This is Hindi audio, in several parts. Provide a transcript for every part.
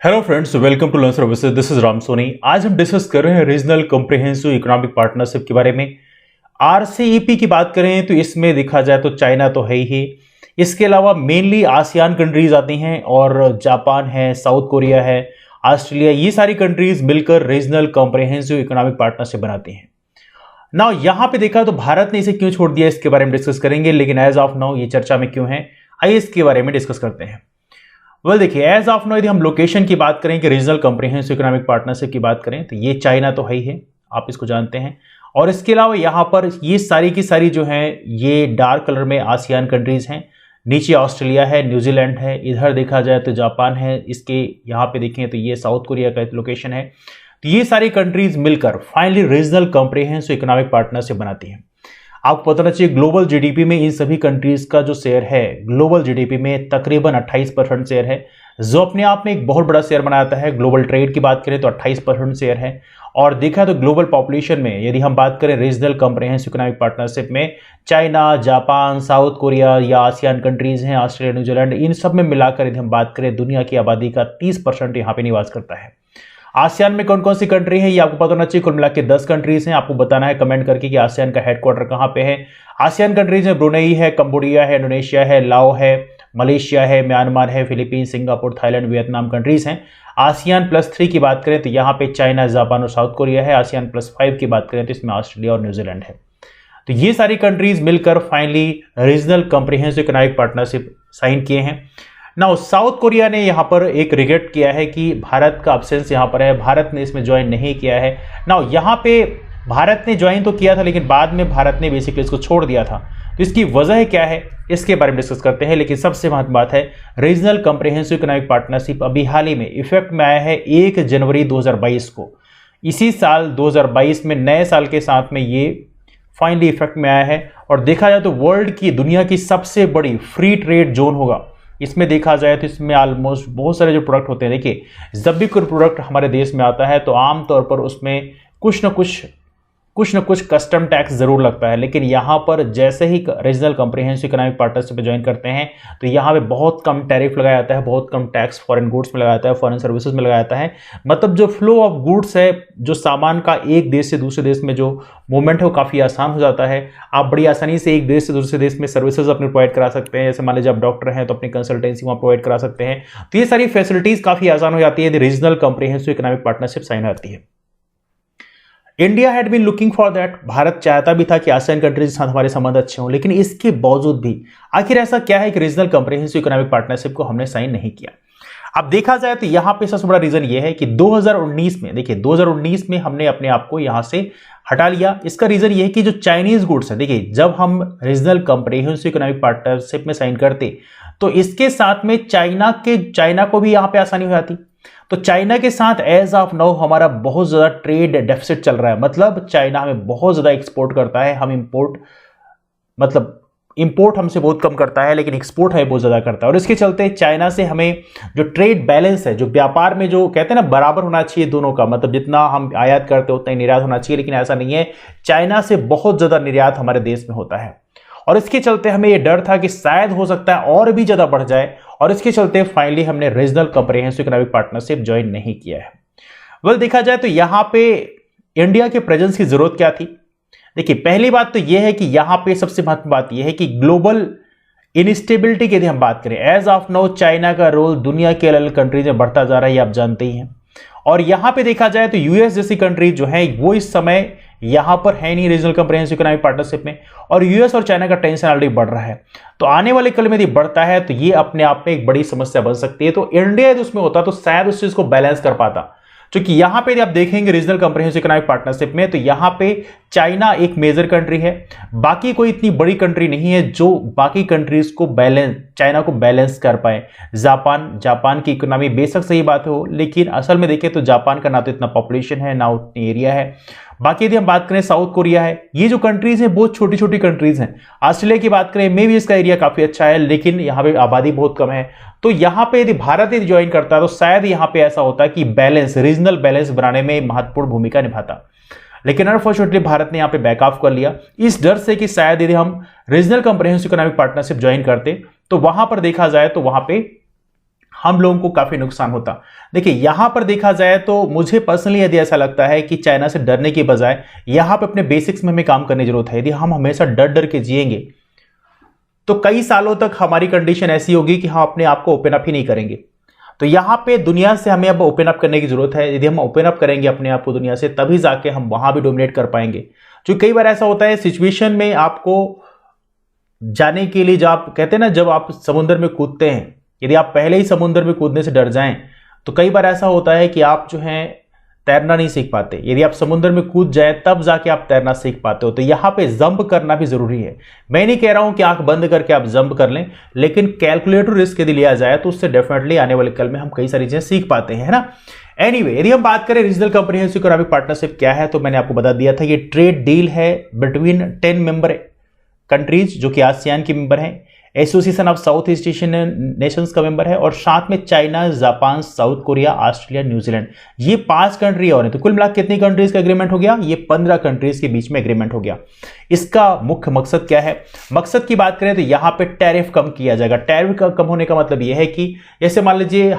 Hello friends, welcome to Learn Services. This is Ram Soni. आज हम डिस्कस कर रहे हैं रीजनल कॉम्प्रिहेंसिव इकोनॉमिक पार्टनरशिप के बारे में। आरसीईपी की बात करें तो इसमें देखा जाए तो चाइना तो है ही, इसके अलावा मेनली आसियान कंट्रीज आती हैं और जापान है, साउथ कोरिया है, ऑस्ट्रेलिया, ये सारी कंट्रीज मिलकर रीजनल कॉम्प्रिहेंसिव इकोनॉमिक पार्टनरशिप बनाती हैं। नाउ यहां पे देखा तो भारत ने इसे क्यों छोड़ दिया, इसके बारे में डिस्कस करेंगे, लेकिन एज ऑफ नाउ ये चर्चा में क्यों है, आइए इसके बारे में डिस्कस करते हैं। देखिए, एज ऑफ नाउ यदि हम लोकेशन की बात करें कि रीजनल कॉम्प्रिहेंसिव इकोनॉमिक पार्टनरशिप की बात करें तो ये चाइना तो है ही है, आप इसको जानते हैं। और इसके अलावा यहाँ पर ये सारी की सारी जो हैं ये डार्क कलर में आसियान कंट्रीज हैं, नीचे ऑस्ट्रेलिया है, न्यूजीलैंड है, इधर देखा जाए तो जापान है, इसके यहाँ पे देखें तो ये साउथ कोरिया का लोकेशन है। तो ये सारी कंट्रीज मिलकर finally regional comprehensive economic partnership बनाती हैं। आपको पता चाहिए ग्लोबल जीडीपी में इन सभी कंट्रीज का जो शेयर है ग्लोबल जीडीपी में तकरीबन 28% शेयर है, जो अपने आप में एक बहुत बड़ा शेयर बनाता है। ग्लोबल ट्रेड की बात करें तो 28% शेयर है। और देखा तो ग्लोबल पॉपुलेशन में यदि हम बात करें रीजनल कॉम्प्रिहेंसिव इकोनॉमिक पार्टनरशिप में, चाइना, जापान, साउथ कोरिया या आसियान कंट्रीज हैं, ऑस्ट्रेलिया, न्यूजीलैंड, इन सब में मिलाकर यदि हम बात करें दुनिया की आबादी का 30% यहाँ पे निवास करता है। आसियान में कौन कौन सी कंट्री है ये आपको पता होना चाहिए। कुल मिला के 10 कंट्रीज हैं। आपको बताना है कमेंट करके कि आसियान का हेडक्वार्टर कहां पे है। आसियान कंट्रीज में ब्रुनेई है, कंबोडिया है, इंडोनेशिया है, लाओ है, मलेशिया है, म्यांमार है, Philippines, Singapore, Thailand, Vietnam countries हैं। आसियान +3 की बात करें तो यहाँ पे चाइना, जापान और साउथ कोरिया है। आसियान +5 की बात करें तो इसमें ऑस्ट्रेलिया और न्यूजीलैंड है। तो ये सारी कंट्रीज मिलकर finally regional comprehensive economic partnership sign किए हैं। नाउ साउथ कोरिया ने यहां पर एक रिग्रेट किया है कि भारत का अब्सेंस यहां पर है, भारत ने इसमें ज्वाइन नहीं किया है। नाउ यहां पे भारत ने ज्वाइन तो किया था लेकिन बाद में भारत ने बेसिकली इसको छोड़ दिया था। तो इसकी वजह क्या है इसके बारे में डिस्कस करते हैं। लेकिन सबसे महत्वपूर्ण बात है, रीजनल कॉम्प्रिहेंसिव इकोनॉमिक पार्टनरशिप अभी हाल ही में इफेक्ट में आया है 1 जनवरी 2022 को। इसी साल 2022 में नए साल के साथ में ये फाइनली इफेक्ट में आया है। और देखा जाए तो वर्ल्ड की, दुनिया की सबसे बड़ी फ्री ट्रेड जोन होगा। इसमें देखा जाए तो इसमें ऑलमोस्ट बहुत सारे जो प्रोडक्ट होते हैं, देखिए जब भी कोई प्रोडक्ट हमारे देश में आता है तो आमतौर पर उसमें कुछ न कुछ कस्टम टैक्स जरूर लगता है। लेकिन यहाँ पर जैसे ही रीजनल कॉम्प्रिहेंसिव इकोनॉमिक पार्टनरशिप में ज्वाइन करते हैं तो यहाँ पे बहुत कम टैरिफ लगाया जाता है, बहुत कम टैक्स फॉरेन गुड्स में लगाया जाता है, फॉरेन सर्विसेज में लगाया जाता है। मतलब जो फ्लो ऑफ गुड्स है, जो सामान का एक देश से दूसरे देश में जो मूवमेंट है वो काफ़ी आसान हो जाता है। आप बड़ी आसानी से एक देश से दूसरे देश में सर्विसेज अपने प्रोवाइड करा सकते हैं। जैसे मान लीजिए आप डॉक्टर हैं तो अपनी कंसल्टेंसी वहाँ प्रोवाइड करा सकते हैं। तो ये सारी फैसिलिटीज़ काफ़ी आसान हो जाती है यदि regional comprehensive economic partnership sign होती है। India had been looking for that, Bharat चाहता भी था कि आसियान कंट्रीज के साथ हमारे संबंध अच्छे हों, लेकिन इसके बावजूद भी आखिर ऐसा क्या है कि रीजनल कॉम्प्रिहेंसिव इकोनॉमिक पार्टनरशिप को हमने साइन नहीं किया। अब देखा जाए तो यहां पे सबसे बड़ा रीजन यह है कि 2019 में, देखिए 2019 में हमने अपने आप को यहां से हटा लिया। इसका रीजन यह है कि जो चाइनीज गुड्स है, देखिए जब हम रीजनल कॉम्प्रिहेंसिव इकोनॉमिक पार्टनरशिप में साइन करते तो इसके साथ में चाइना को भी यहां पे आसानी हो जाती। तो चाइना के साथ एज ऑफ नाउ हमारा बहुत ज्यादा ट्रेड डेफिसिट चल रहा है। मतलब चाइना हमें बहुत ज्यादा एक्सपोर्ट करता है, हम इंपोर्ट हमसे बहुत कम करता है, लेकिन एक्सपोर्ट हमें बहुत ज्यादा करता है। और इसके चलते चाइना से हमें जो ट्रेड बैलेंस है, जो व्यापार में जो कहते हैं ना बराबर होना चाहिए दोनों का, मतलब जितना हम आयात करते हैं उतना ही निर्यात होना चाहिए, लेकिन ऐसा नहीं है। चाइना से बहुत ज्यादा निर्यात हमारे देश में होता है और इसके चलते हमें यह डर था कि शायद हो सकता है और भी ज्यादा बढ़ जाए। और इसके चलते फाइनली हमने regional comprehensive economic partnership join नहीं किया है। देखा जाए तो यहां पे इंडिया के प्रेजेंस की जरूरत क्या थी। देखिए पहली बात तो यह है कि यहां पे सबसे महत्वपूर्ण बात यह है कि ग्लोबल इनस्टेबिलिटी की यदि हम बात करें, एज ऑफ नाउ चाइना का रोल दुनिया के अलग अलग कंट्रीज में बढ़ता जा रहा है, ये आप जानते ही हैं। और यहां पे देखा जाए तो यूएस जैसी कंट्री जो है वो इस समय यहां पर है नहीं रीजनल कॉम्प्रिहेंसिव इकोनॉमिक पार्टनरशिप में, और यूएस और चाइना का टेंशन ऑलरेडी बढ़ रहा है। तो आने वाले कल में यदि बढ़ता है तो ये अपने आप में एक बड़ी समस्या बन सकती है। तो इंडिया यदि उसमें होता तो शायद उस चीज को बैलेंस कर पाता, क्योंकि यहां पे आप देखेंगे रीजनल कॉम्प्रिहेंसिव इकोनॉमिक पार्टनरशिप में तो यहां पे चाइना एक मेजर कंट्री है, बाकी कोई इतनी बड़ी कंट्री नहीं है जो बाकी कंट्रीज को चाइना को बैलेंस कर पाए। जापान की इकोनॉमी बेशक सही बात हो, लेकिन असल में देखें तो जापान का ना तो इतना पॉपुलेशन है ना उतनी एरिया है। बाकी यदि हम बात करें साउथ कोरिया है, ये जो कंट्रीज हैं बहुत छोटी छोटी कंट्रीज हैं। ऑस्ट्रेलिया की बात करें मे भी इसका एरिया काफी अच्छा है, लेकिन यहाँ पे आबादी बहुत कम है। तो यहाँ पे यदि भारत यदि ज्वाइन करता तो शायद यहाँ पे ऐसा होता कि रीजनल बैलेंस बनाने में महत्वपूर्ण भूमिका निभाता। लेकिन अनफॉर्चुनेटली भारत ने यहाँ पे बैक ऑफ कर लिया, इस डर से कि शायद यदि हम regional comprehensive economic partnership join करते तो वहां पर देखा जाए तो वहां पे हम लोगों को काफी नुकसान होता। देखिए यहां पर देखा जाए तो मुझे पर्सनली यदि ऐसा लगता है कि चाइना से डरने की बजाय यहां पर अपने बेसिक्स में हमें काम करने की जरूरत है। यदि हम हमेशा डर डर के जिएंगे तो कई सालों तक हमारी कंडीशन ऐसी होगी कि हम अपने आप को ओपन अप ही नहीं करेंगे। तो यहां पे दुनिया से हमें अब ओपन अप करने की जरूरत है। यदि हम ओपन अप करेंगे अपने आप को दुनिया से, तभी जाके हम वहां भी डोमिनेट कर पाएंगे। जो कई बार ऐसा होता है सिचुएशन में आपको जाने के लिए, जब आप कहते हैं ना, जब आप समुद्र में कूदते हैं, यदि आप पहले ही समुद्र में कूदने से डर जाएं तो कई बार ऐसा होता है कि आप जो है तैरना नहीं सीख पाते। यदि आप समुद्र में कूद जाए तब जाके आप तैरना सीख पाते हो। तो यहां पे जंप करना भी जरूरी है। मैं नहीं कह रहा हूं कि आंख बंद करके आप जंप कर लें, लेकिन कैलकुलेटर रिस्क यदि लिया जाए तो उससे डेफिनेटली आने वाले कल में हम कई सारी चीजें सीख पाते हैं, है ना। एनीवे, यदि हम बात करें रीजनल कॉम्प्रिहेंसिव इकोनॉमिक पार्टनरशिप क्या है, तो मैंने आपको बता दिया था ये ट्रेड डील है बिटवीन 10 मेंबर कंट्रीज जो कि आसियान की मेंबर हैं, association of south east Asian Nations का मेंबर है, और साथ में China, Japan, south Korea, Australia, New Zealand, ये 5 कंट्री और हैं। तो कुल मिलाकर कितनी कंट्रीज का एग्रीमेंट हो गया? ये 15 कंट्रीज के बीच में एग्रीमेंट हो गया। इसका मुख्य मकसद क्या है? मकसद की बात करें तो यहां पे टैरिफ कम किया जाएगा। टैरिफ का कम होने का मतलब यह है कि जैसे मान लीजिए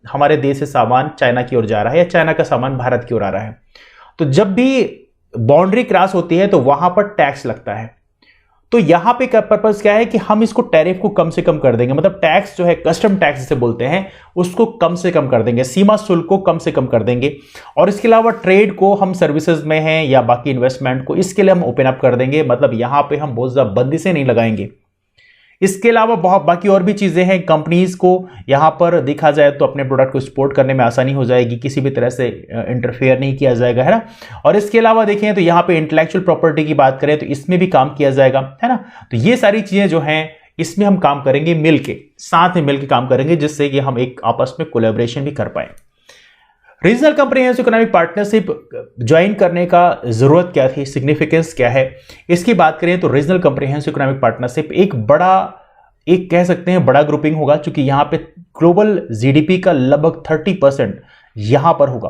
हमारे देश से सामान चाइना की ओर जा रहा है या चाइना का सामान भारत की ओर आ रहा है, तो जब भी बाउंड्री क्रॉस होती है तो वहां पर टैक्स लगता है। तो यहां पे पर्पस क्या है कि हम इसको टैरिफ को कम से कम कर देंगे, मतलब टैक्स जो है कस्टम टैक्स जिसे बोलते हैं उसको कम से कम कर देंगे, सीमा शुल्क को कम से कम कर देंगे। और इसके अलावा ट्रेड को हम सर्विसेज में हैं या बाकी इन्वेस्टमेंट को, इसके लिए हम ओपन अप कर देंगे, मतलब यहां पे हम बहुत ज्यादा बंदी से नहीं लगाएंगे। इसके अलावा बहुत बाकी और भी चीजें हैं। कंपनीज को यहां पर देखा जाए तो अपने प्रोडक्ट को एक्सपोर्ट करने में आसानी हो जाएगी, किसी भी तरह से इंटरफेयर नहीं किया जाएगा, है ना। और इसके अलावा देखें तो यहां पे इंटेलेक्चुअल प्रॉपर्टी की बात करें तो इसमें भी काम किया जाएगा, है ना। तो ये सारी चीजें जो हैं इसमें हम काम करेंगे मिलके, साथ में मिलकर काम करेंगे, जिससे कि हम एक आपस में कोलैबोरेशन भी कर पाए। Regional comprehensive economic partnership join करने का जरूरत क्या थी, सिग्निफिकेंस क्या है, इसकी बात करें तो रीजनल कॉम्प्रिहेंसिव इकोनॉमिक पार्टनरशिप एक कह सकते हैं बड़ा ग्रुपिंग होगा, क्योंकि यहां पे ग्लोबल जीडीपी का लगभग 30% यहां पर होगा।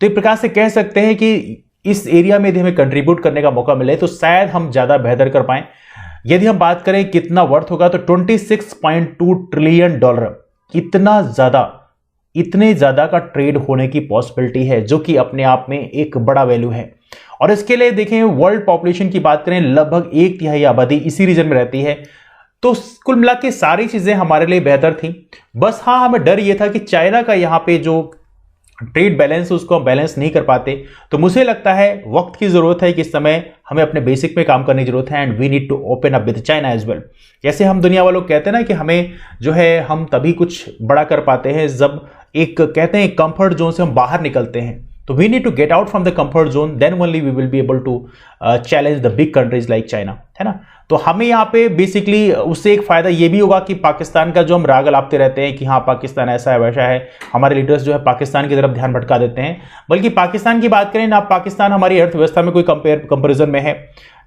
तो एक प्रकार से कह सकते हैं कि इस एरिया में यदि हमें कंट्रीब्यूट करने का मौका मिले तो शायद हम ज्यादा बेहतर कर पाए। यदि हम बात करें कितना वर्थ होगा तो $26.2 ट्रिलियन, इतने ज्यादा का ट्रेड होने की पॉसिबिलिटी है, जो कि अपने आप में एक बड़ा वैल्यू है। और इसके लिए देखें वर्ल्ड पॉपुलेशन की बात करें, लगभग 1/3 आबादी इसी रीजन में रहती है। तो कुल मिला के सारी चीजें हमारे लिए बेहतर थी। बस हाँ, हमें डर यह था कि चाइना का यहां पे जो ट्रेड बैलेंस उसको हम बैलेंस नहीं कर पाते। तो मुझे लगता है वक्त की जरूरत है कि इस समय हमें अपने बेसिक में काम करने की जरूरत है, and we need to open up with China as well. जैसे हम दुनिया वालों कहते हैं ना कि हमें जो है हम तभी कुछ बड़ा कर पाते हैं जब एक कहते हैं कंफर्ट जोन से हम बाहर निकलते हैं। तो we need to get out from the comfort zone, then only we will be able to challenge the big countries like China, है ना। तो हमें यहाँ पे बेसिकली उससे एक फायदा ये भी होगा कि पाकिस्तान का जो हम राग अलापते रहते हैं कि हाँ पाकिस्तान ऐसा है वैसा है, हमारे लीडर्स जो है पाकिस्तान की तरफ ध्यान भटका देते हैं। बल्कि पाकिस्तान की बात करें ना, पाकिस्तान हमारी अर्थव्यवस्था में कोई कंपेरिजन में है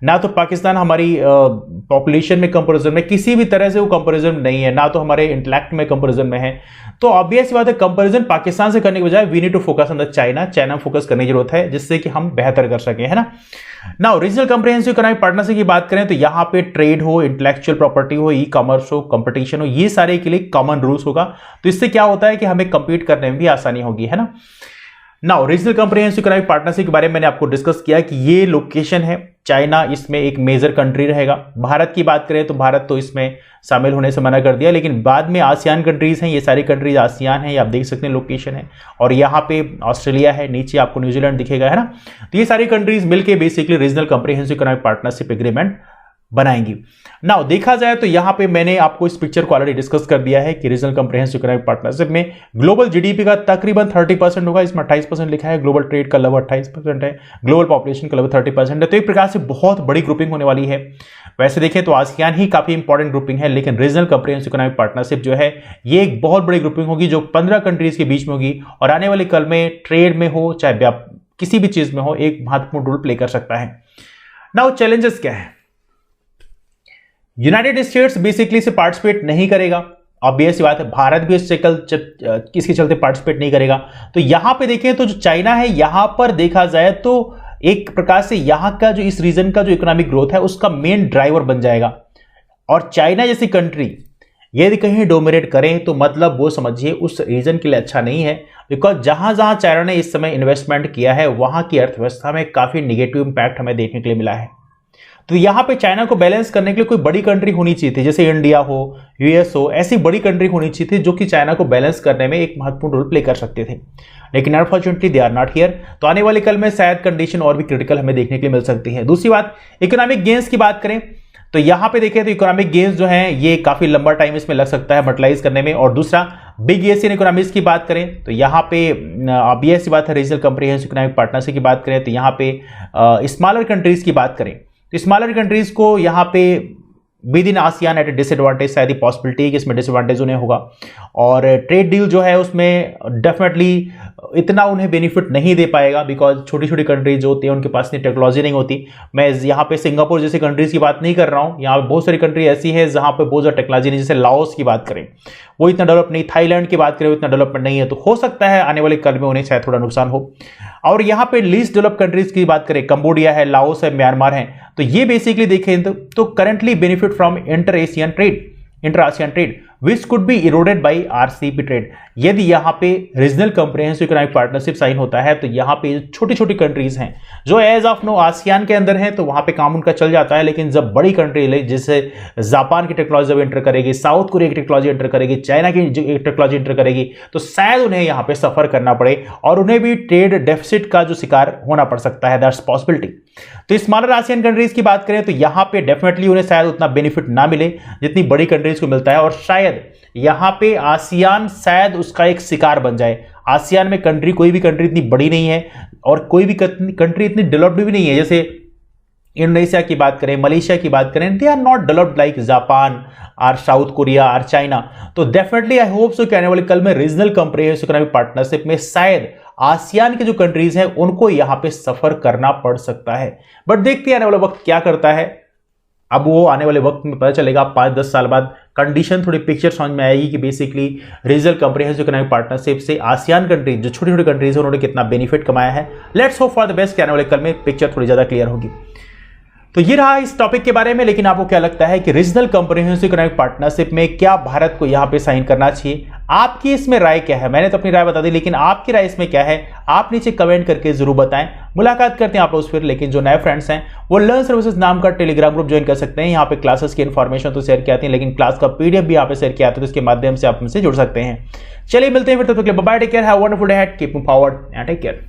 ना, तो पाकिस्तान हमारी पॉपुलेशन में कंपेरिजन में किसी भी तरह से वो कंपेरिजन नहीं है, ना तो हमारे इंटेलेक्ट में कंपेरिजन में है। तो ऑब्वियस बात है कंपेरिजन पाकिस्तान से करने के बजाय we need to focus on the China focus करने की जरूरत है, जिससे कि हम बेहतर कर सके, है ना। Now regional comprehensive economic partnership की बात करें तो यहां पे ट्रेड हो, इंटेलेक्चुअल प्रॉपर्टी हो, ई कॉमर्स हो, कंपटीशन हो, ये सारे के लिए कॉमन रूल्स होगा। तो इससे क्या होता है कि हमें कंपीट करने में भी आसानी होगी, है ना। Now regional comprehensive economic partnership के बारे में मैंने आपको डिस्कस किया कि ये लोकेशन है, चाइना इसमें एक मेजर कंट्री रहेगा। भारत की बात करें तो भारत तो इसमें शामिल होने से मना कर दिया, लेकिन बाद में आसियान कंट्रीज हैं, ये सारी कंट्रीज आसियान हैं, ये आप देख सकते हैं लोकेशन है। और यहाँ पे ऑस्ट्रेलिया है, नीचे आपको न्यूजीलैंड दिखेगा, है ना। तो ये सारी कंट्रीज मिलकर basically regional comprehensive economic partnership agreement बनाएंगी। नाउ देखा जाए तो यहां पे मैंने आपको इस पिक्चर को ऑलरेडी डिस्कस कर दिया है कि रीजनल कॉम्प्रिहेंसिव इकोनॉमिक पार्टनरशिप में ग्लोबल जीडीपी का तकरीबन 30% होगा, इसमें 28% लिखा है, ग्लोबल ट्रेड का लगभग 28% है, ग्लोबल पॉपुलेशन का लगभग 30% है। तो एक प्रकार से बहुत बड़ी ग्रुपिंग होने वाली है। वैसे देखें तो आसियान ही काफी इंपॉर्टेंट ग्रुपिंग है, लेकिन रीजनल कॉम्प्रिहेंसिव इकोनॉमिक पार्टनरशिप जो है ये एक बहुत बड़ी ग्रुपिंग होगी जो 15 कंट्रीज के बीच में होगी, और आने वाले कल में ट्रेड में हो चाहे किसी भी चीज में हो एक महत्वपूर्ण रोल प्ले कर सकता है। नाउ चैलेंजेस क्या है? यूनाइटेड स्टेट्स बेसिकली से पार्टिसिपेट नहीं करेगा, ऑब्वियस बात है। भारत भी इसके चलते पार्टिसिपेट नहीं करेगा। तो यहां पे देखें तो जो चाइना है, यहां पर देखा जाए तो एक प्रकार से यहां का जो इस रीजन का जो इकोनॉमिक ग्रोथ है उसका मेन ड्राइवर बन जाएगा। और चाइना जैसी कंट्री यदि कहीं डोमिनेट करें तो मतलब वो समझिए उस रीजन के लिए अच्छा नहीं है, बिकॉज जहां जहां चाइना ने इस समय इन्वेस्टमेंट किया है वहां की अर्थव्यवस्था में काफी निगेटिव इंपैक्ट हमें देखने के लिए मिला है। तो यहां पे चाइना को बैलेंस करने के लिए कोई बड़ी कंट्री होनी चाहिए थी, जैसे इंडिया हो, यूएस हो, ऐसी बड़ी कंट्री होनी चाहिए थी जो कि चाइना को बैलेंस करने में एक महत्वपूर्ण रोल प्ले कर सकते थे, लेकिन unfortunately they are not here. तो आने वाले कल में शायद कंडीशन और भी क्रिटिकल हमें देखने के लिए मिल सकती है। दूसरी बात, इकोनॉमिक गेन्स की बात करें तो यहां पे देखें तो इकोनॉमिक गेन्स जो हैं ये काफी लंबा टाइम इसमें लग सकता है मल्टीप्लाइज करने में। और दूसरा, बिग एशियन इकोनॉमीज की बात करें तो यहाँ पे ऑब्वियस सी बात है, रीजनल कम्प्रिहेंसिव इकोनॉमिक पार्टनरशिप की बात करें तो यहाँ पे स्मॉलर कंट्रीज की बात करें तो स्मॉलर कंट्रीज को यहाँ पे within ASEAN at a disadvantage, शायद ही पॉसिबिलिटी है कि इसमें डिसएडवांटेज उन्हें होगा। और ट्रेड डील जो है उसमें डेफिनेटली इतना उन्हें बेनिफिट नहीं दे पाएगा, बिकॉज छोटी छोटी कंट्रीज जो होती हैं उनके पास इतनी टेक्नोलॉजी नहीं होती। मैं यहाँ पे सिंगापुर जैसी कंट्रीज की बात नहीं कर रहा हूँ, यहाँ पे बहुत सारी कंट्री ऐसी है जहाँ पे बहुत ज़्यादा टेक्नोलॉजी नहीं, जैसे लाओस की बात करें वो इतना डेवलप नहीं, थाईलैंड की बात करें वो इतना डेवलपमेंट नहीं है। तो हो सकता है आने वाले कल में उन्हें शायद थोड़ा नुकसान हो। और यहाँ पे लीस्ट डेवलप कंट्रीज की बात करें, कंबोडिया है, लाओस है, म्यांमार है, तो ये बेसिकली देखें तो currently benefit from inter ASEAN trade which could be eroded by RCEP trade. यदि यहाँ पे regional comprehensive economic partnership sign होता है तो यहाँ पे छोटी छोटी कंट्रीज हैं जो एज ऑफ नो आसियान के अंदर हैं तो वहाँ पे काम उनका चल जाता है, लेकिन जब बड़ी कंट्री जैसे जापान की टेक्नोलॉजी जब एंटर करेगी, साउथ कोरिया की टेक्नोलॉजी एंटर करेगी, चाइना की टेक्नोलॉजी एंटर करेगी, तो शायद उन्हें यहाँ पे सफर करना पड़े और उन्हें भी ट्रेड डेफिसिट का जो शिकार होना पड़ सकता है, दैट्स पॉसिबिलिटी। तो स्मॉलर आसियान कंट्रीज की बात करें तो यहाँ पे डेफिनेटली उन्हें शायद उतना बेनिफिट ना मिले जितनी बड़ी कंट्रीज को मिलता है, और शायद यहां पे आसियान शायद उसका एक शिकार बन जाए। आसियान में कंट्री, कोई भी कंट्री इतनी बड़ी नहीं है और कोई भी कंट्री इतनी डेवलप्ड भी नहीं है। जैसे इंडोनेशिया की बात करें, मलेशिया की बात करें, they are not developed like Japan और साउथ कोरिया और चाइना। तो डेफिनेटली आई होप सो कि आने वाले कल में रीजनल कम्प्रिहेंसिव इकोनॉमिक पार्टनरशिप में शायद आसियान के जो कंट्रीज हैं उनको यहां पे सफर करना पड़ सकता है। बट देखते हैं आने वाला वक्त क्या करता है। अब वो आने वाले वक्त में पता चलेगा, 5-10 साल बाद कंडीशन थोड़ी पिक्चर समझ में आएगी कि basically regional comprehensive economic partnership से आसियान कंट्रीज जो छोटी छोटी कंट्रीज है उन्होंने कितना बेनिफिट कमाया है। Let's hope for the best कि आने वाले कल में पिक्चर थोड़ी ज्यादा क्लियर होगी। तो ये रहा इस टॉपिक के बारे में, लेकिन आपको क्या लगता है कि रीजनल कम्प्रिहेंसिव इकोनॉमिक पार्टनरशिप में क्या भारत को यहां पे साइन करना चाहिए? आपकी इसमें राय क्या है? मैंने तो अपनी राय बता दी, लेकिन आपकी राय इसमें क्या है आप नीचे कमेंट करके जरूर बताएं। मुलाकात करते हैं आप लोग फिर, लेकिन जो नए फ्रेंड्स हैं वो लर्न सर्विसेज नाम का टेलीग्राम ग्रुप ज्वाइन कर सकते हैं। यहाँ पे क्लासेस की इन्फॉर्मेशन तो शेयर की आती है, लेकिन क्लास का पीडीएफ भी यहाँ पे शेयर किया आता है, तो इसके माध्यम से आप हमसे जुड़ सकते हैं। चलिए मिलते हैं फिर, तब तक के लिए bye bye, take care, have a wonderful day ahead, keep moving forward and take care.